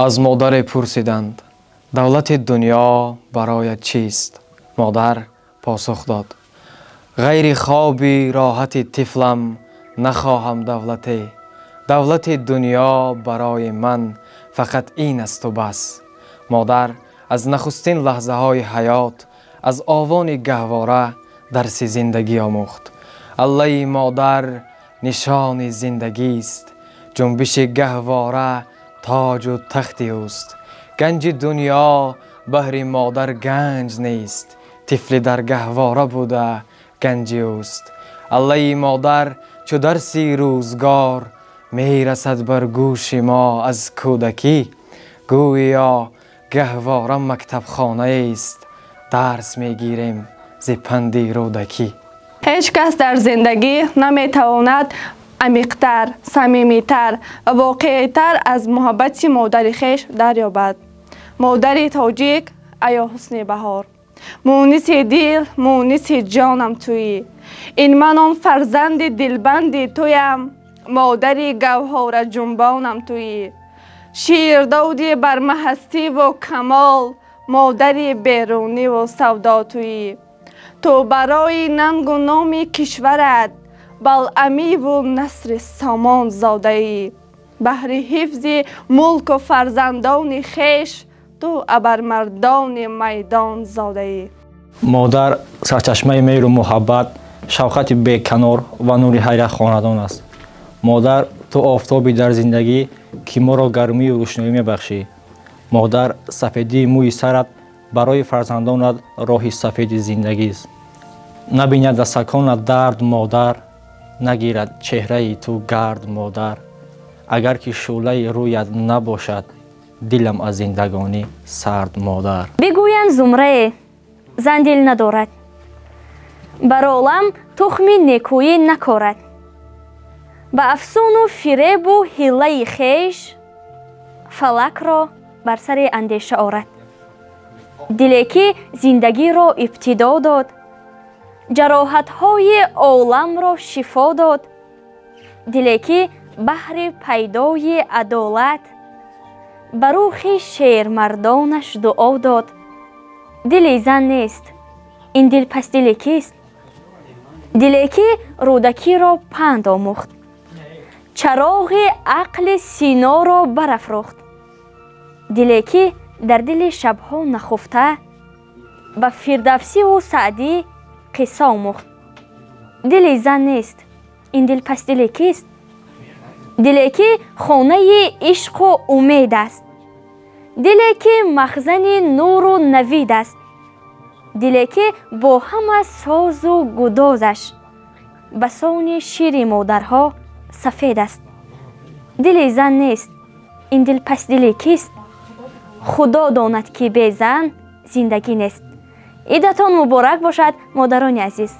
از مادر پرسیدند دولت دنیا برایت چیست؟ مادر پاسخ داد غیر خوابی راحت طفلم نخواهم دولت دنیا برای من فقط این است و بس. مادر از نخستین لحظه های حیات از آوان گهواره درس زندگی آموخت. الله مادر نشان زندگی است، جنبش گهواره تاج و تختی است. گنج دنیا بهر مادر گنج نیست، طفل در گهواره بوده گنج است. الله مادر چو درسی روزگار می رسد بر گوش ما از کودکی، گویا گهواره مکتب خانه است، درس می گیریم ز پند رودکی. هیچ کس در زندگی نمی تواند عمیق‌تر، صمیمی‌تر و واقعی‌تر از محبت مادر خویش دریابد. مادر تاجیک ایا حسن بهار، مونس دل مونس جانم تویی، این من آن فرزند دلبند تویم، مادر گوهر جنبانم تویی. شیر دودی بر هستی و کمال، مادر بیرونی و سودا تویی. تو برای ننگ و نام کشورت بلعمی و نصر سامان زاده ای، بهر حفظ ملک و فرزندان خویش تو ابرمردان میدان زاده ای. مادر سرچشمه مهر و محبت، شفقت بیکنار و نور حیرت خاندان است. مادر تو آفتابی در زندگی که ما را گرمی و روشنایی میبخشی. مادر سفیدی موی سرت برای فرزندانت راه سفید زندگی است. نبیند سکانت درد مادر، نگیرد چهره تو گرد مادر. اگر که شعله رویت نباشد دلم از زندگانی سرد مادر. بگویند زمره زن دل ندارد، بر عالم تخم نیکویی نکارد. به افسون و فریب و حیله خویش فلک را بر سر اندیشه آرد. دلی که زندگی را ابتدا داد، جراحت های عالم را شفا داد. دلی که بهر پیدای عدالت بر روح شیرمردانش دعا داد. دلی زن نیست، این دل پس دل کیست؟ دلی که رودکی را پند آموخت، چراغ عقل سینا را برافروخت. دلی که در دل شبها نخفته به فردوسی و سعدی قصه آموخت. دلی زن نیست، این دل پس دل کیست؟ دلی که خانه عشق و امید است، دلی که مخزن نور و نوید است. دلی که با همه ساز و گدازش بسان شیر مادرها سفید است. دلی زن نیست، این دل پس دل کیست؟ خدا داند که بی زن زندگی نیست. عیدتان مبارک باشد مادران عزیز.